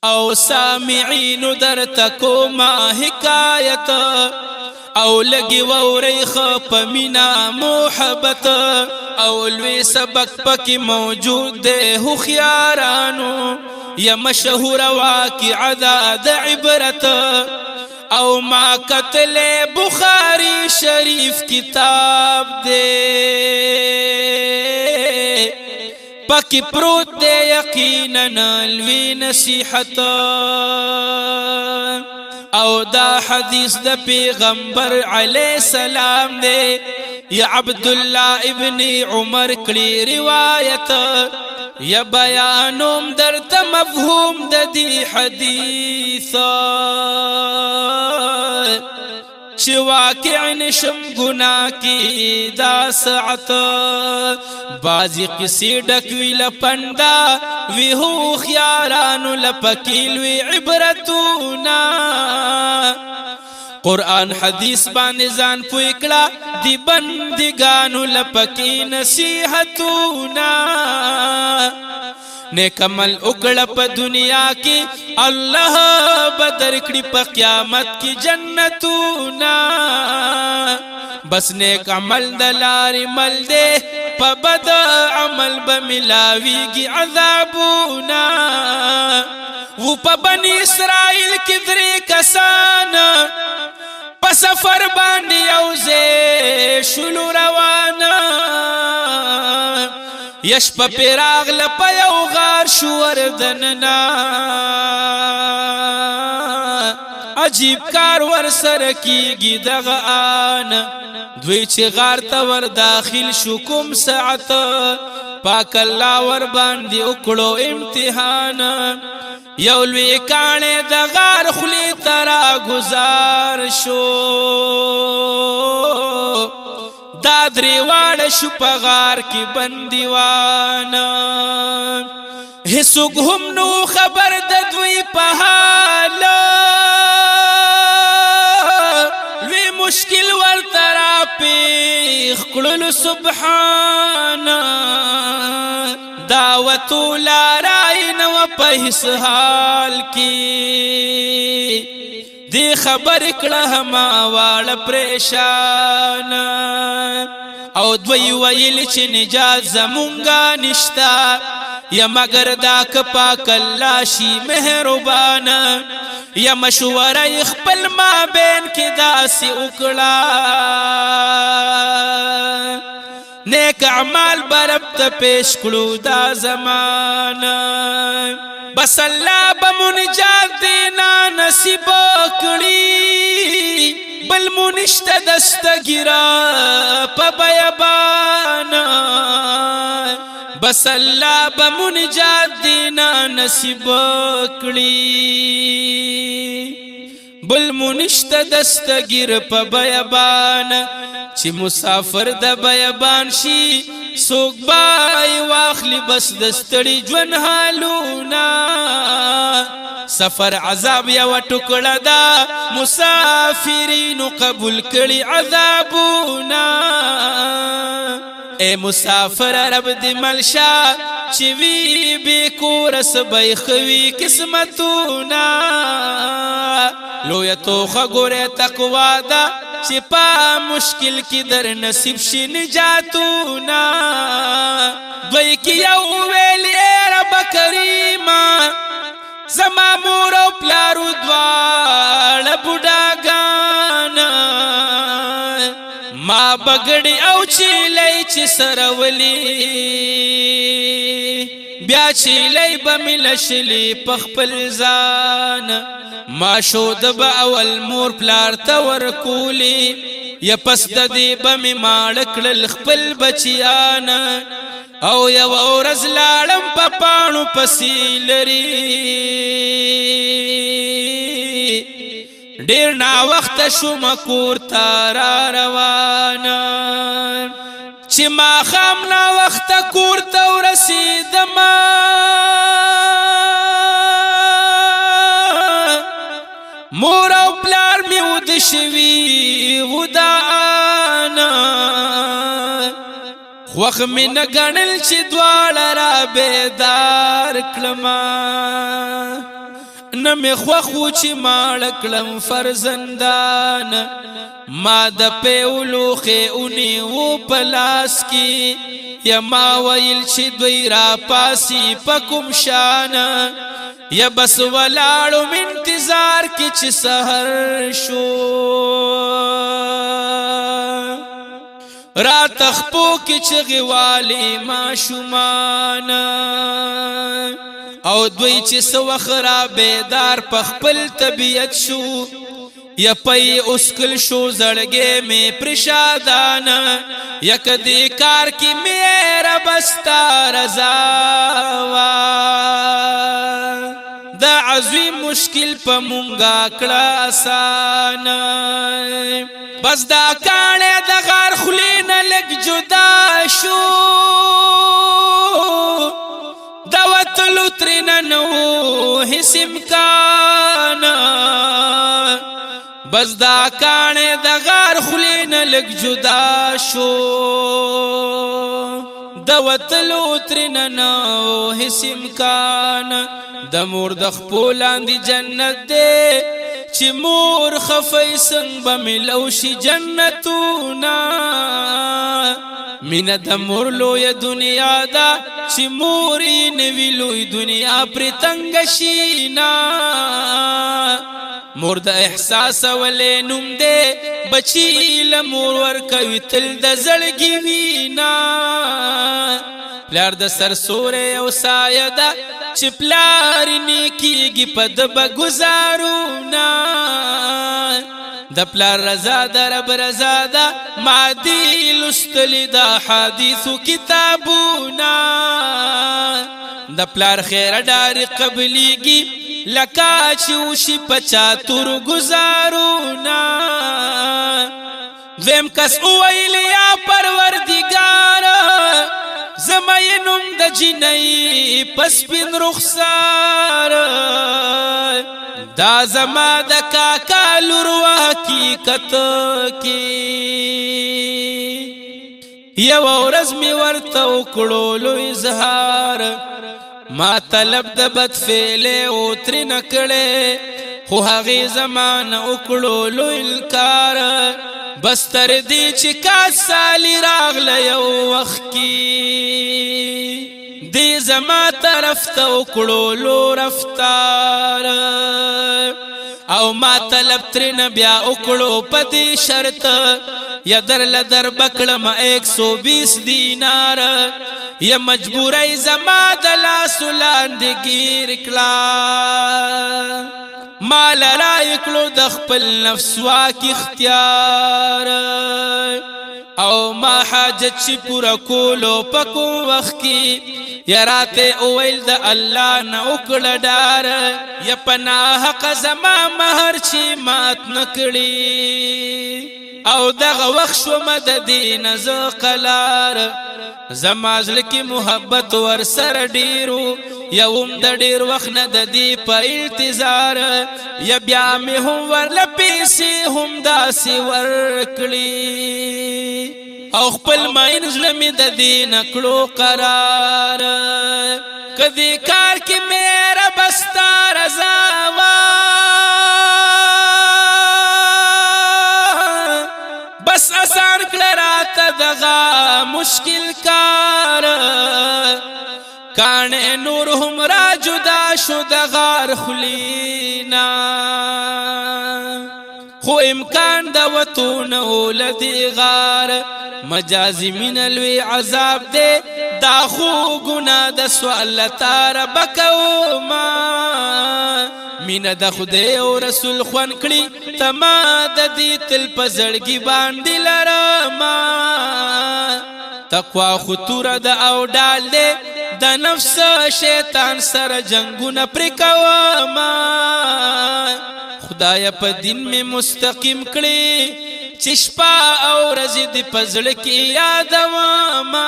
او سامعینو در تکو ما حکایت او لگی ووریخ پمینا محبت او لوی سبق پکی موجود دے خیارانو یا مشہور واقع د عبرت او ما قتل بخاری شریف کتاب دے پکی پروت دے یقینا لوی نصیحت او دا حدیث دا پیغمبر علیہ السلام دے یا عبداللہ ابن عمر کلی روایت یا بیانوم در تا مفہوم دا دی حدیث چی واقع نشم گناہ کی دا ساعت بازی قصی ڈکوی لپندا وی ہو خیارانو لپکیلوی عبرتونا قرآن حدیث بانزان پوکلا دی بندگانو لپکی نصیحتونا نیک عمل اکڑا پا دنیا کی اللہ بدر کڑی پا قیامت کی جنتونا بس نیک عمل دلاری مل دے پا بد عمل بملاوی گی عذابونا وہ پا بنی اسرائیل کی دری کسانا پا سفر باندی اوزے شلو روانا یش پا پیراغ لپا یو غار شور دننا عجیب کار ور سر کیگی دغان دوی چی غار تا ور داخل شکم ساعت پاک اللہ ور باندی اکڑو امتحان یولوی کانے دغار خلی ترا گزار شو دادری واڑ شو پغار کی بندیوانا حسوک ہم نو خبر ددوی پہالا وی مشکل ور ترا پیخ قلل سبحانا دعوتو لارائن و پہس حال کی دی خبر اکڑا ہما واڑ پریشان او دوی ویل چی نجات زمونگا نشتا یا مگر دا کپاک اللہ شی مہربان یا مشورہ اخپل ما بین کی دا سی اکڑا نیک اعمال بربت پیش کلو دا زمانا بس اللہ بمنجات دینا نصیب کری بل منشت دست گرا پا بیابانا بس اللہ بمنجات دینا نصیب کری بل منشت دست گر پا بیابانا چی مسافر دا بیابان شی سوک بائی واخلی بس دستڑی جون حالونا سفر عذاب یا و ٹکڑا دا مسافرینو قبول کری عذابونا اے مسافر رب دی ملشا چوی بی کورس بیخوی قسمتونا لویتو خگوری تقوی دا چی پا مشکل کی در نصیب شی نجاتونا دوی کی یو ویلی اے رب کریما زما مور او پلارو دوار بوداگانا ما بگڑی او چیلی چی سرولی بیا چیلی بملشلی پخپل زان ما شود با اول مور پلار تور کولی یا پس دی بمی مارکل لخپل بچیانا او یو اورز لارم پا پانو پسی لری دیر نا وقت شما کور تارا روانا چی ما خام نا وقت کور تو رسیدما مور او پلار می ودشوی ودانا خوخ می نگنل چی دوال را بیدار کلما نه مې خوښ و چې ماړه کړم فرزندان ما د پیولو خېونې و په لاس کې یا ما ویل چې دوی را پاسي په کوم شان یا بس ولاړم انتظار کې چې سحر شو را تخپو کې چغې والي ماشومان او دوی چې څه وخت را بیدار په خپل طبیعت شو یا پی اسکل شو زړګې مې پرشادان یا کدی کار کې میرا بستا رضا وا دا عظیم مشکل په مونږه کړه آسان بس دا کاڼه د غار خولې نه لږ جدا شو دا وتلو ترېنه نو هېڅ امکان بس دا کاڼه د غار خولې نه لږ جدا شو د وتلو ترېنه نو هېڅ امکان د مور د خپو لاندې جنت دی چې مور خفی څنګ به ملو شي جنتونه مینه د مور لویه دنیا ده چې مور یې نه وي لوی دنیا پرې تنګه شي نه مور د احساس ولې نوم دی بچی له مور ورکوي تل د زړګي وینا پلار د سرسورې او سایه ده چې پلار نیکیږي په ده به ګزارونه د پلار رضا د رب رضا ده مادي لوستلي د حدیثو کتابونه د پلار خیره ډارې قبلیږي لکه چې وشي په چاتور ګزارونه دویم کس وویل یا پروردګاره زما یې نوم د جینۍ په سپین رخسار دا زما د کاکا لور و حقیقت کې یوه ورځ مې ورته وکړو لوی اظهار ما طلب د بدفعلې و ترېنه کړې خو هغې زما نه وکړو لوی انکار بس تر دې چې کاس سالي راغله یو وخت کې دې زما طرف ته وکړو لو رفتار او ما طلب ترېنه بیا وکړو په دې شرط یا درله در بکړم 120 دینار یا مجبوری زما د لاسو لاندې ګیر کړه ما لرای کړو د خپل نفس واک اختیار او ما حاجت چې پوره کولو په کوم وخت کې یا راته اویل د الله نه وکړه ډار یا پناه حق زما مهر چې مات نکړي او دغه وخت شوم د دین ز قلار زما زړه کې محبت ور سره ډیرو یوم د ډیر وخت نه د دې په انتظار یا بیا مې هم ورله پیسې هم داسې ورکړي او خپل ماین زړه مې د دې نه کړو قرار که دې کار کې میرا بستا رضا وه بس آسان کړه راته دغه مشکل کار کاڼې نور هم را جدا شو د غار خلینا خو امکان د وتونه له دې غار مجازي من لوی عذاب دی دا خو ګناه د سوال تاره بکوما مینه د خدای او رسول خوان کړي تما د دې تل په زړګي باندې لرما تقوا خطوره د او ډال دی د نفس شیطان سره جنگونه پرې کوما خدای په دین می مستقیم کړي چې شپه او ورځ دې په زړه کې یادوما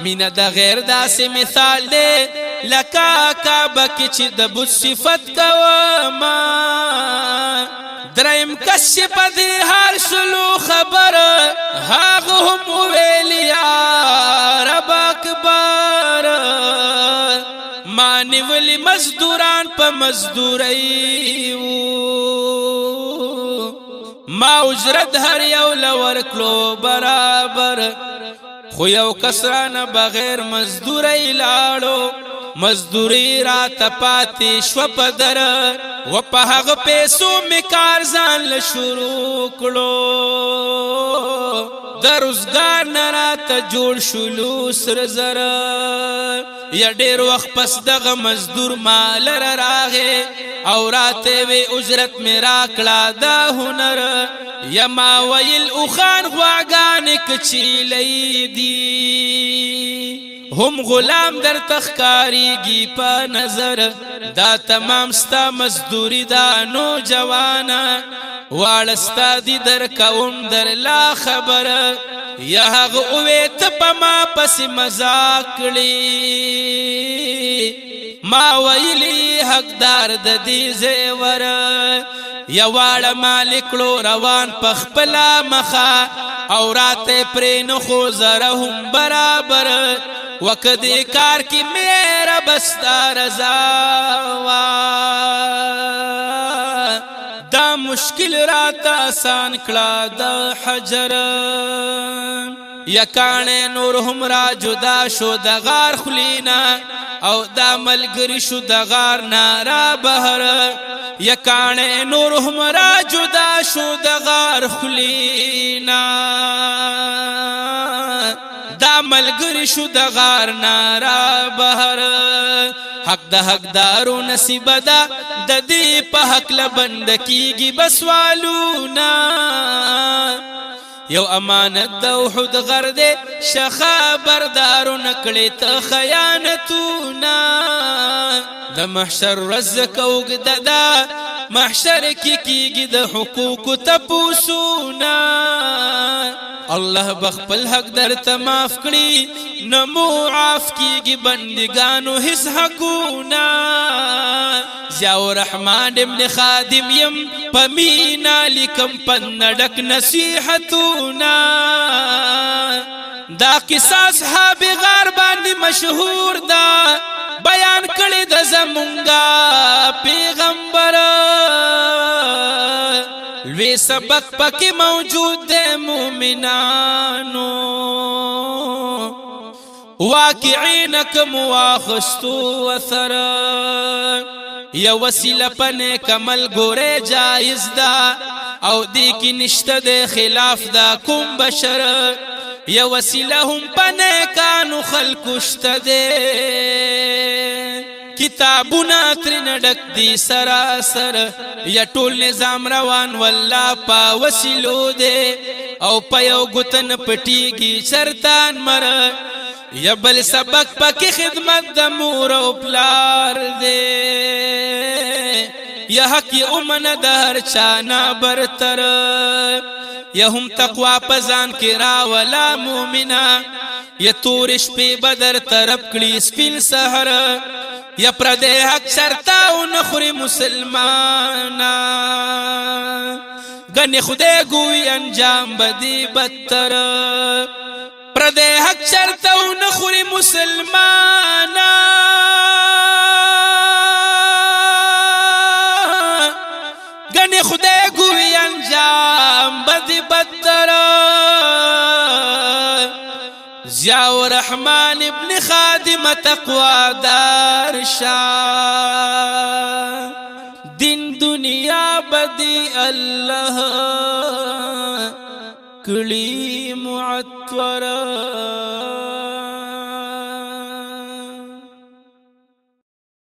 مینه د غیر داسې مثال دی لکه کعبه کې چې د بت صفت کوما دریم کس چې په دې حال شلو خبر هغه هم وویل یا رب اکبر ما نیولی مزدوران په مزدورۍ ما اجرت هر یو لورکلو برابر خو یو کس رانه بغیر مزدورۍ لاړو مزدوری را تپاتی شو پدر و په هغه پیسو می کار ځان له شروع کړو د روزګار نه راته جوړ شولو سره زر یا ډېر وخت پس دغه مزدور ما لره راغې او راته وی اجرت مې راکړه دا هنر یا ما ویل اوښان غواګانې که چیلی دي هم غلام در تخکاریگی پا نظر دا تمام ستا مزدوری دا نوجوانا وارستا دی در کون در لا خبر یا حق اویت پا ما پس مزاکلی ما ویلی حق دار دا دی زیور یا وار مالکلو روان پخپلا مخا او رات پرین خوزرهم برابر وکدی کار کی میرا بستا رضاوا دا مشکل راتا آسان کلا دا حجر یکانے نور هم را جدا شو دا غار خلینا او دا ملگری شو دا غار نارا بہر یکانے نور هم را جدا شو دا غار خلینا دا ملګری شو د غار نارا بهر حق د حقدارو نصیب ده د دې په حق لبند کیږي بسوالونا یو امانت د احد غر دې شخا بردارو نکړې ته خیانتونا د محشر رزق اوږده ده محشر کیږي د حقوق تپوسونا الله بخپل حق در تماف کړي نمو عاف کیږي بندگانو هیڅ حقونا ضیاء الرحمن ابن خادم یم پمینا لیکم پندک نصیحتونا دا قصه اصحاب غار باندې مشهور دا بیان کړي د زمونږه پیغمبر لوی سبق پکې موجود دے مومنانو واقعین کم واخستو اثر یا وسیله پنے کمل گورے جائز دا او دی کی نشته دے خلاف دا کم بشر یا وسیله هم پنے کانو خلقشته دے کتابونا ترین ڈک دی سراسر یا ټول نظام روان والله پا وسیلو دے او پا یو گتن پٹیگی چرتان مر یا بل سبق پا کی خدمت دا مور و پلار دے یا حقی امن در چانا برتر یا هم تقوی پزان کرا ولا مومنا یا تورش پی بدر طرف کلی سپین سحر یا پردے حق شرطاو نخوری مسلمانا گنی خودے گوی انجام بدی بدتر پردے حق شرطاو نخوری مسلمانا گنی خودے گوی انجام بدی بدتر ضیاء الرحمن ابن خادم تقوی دار شاہ دین دنیا بدی اللہ کلی معطور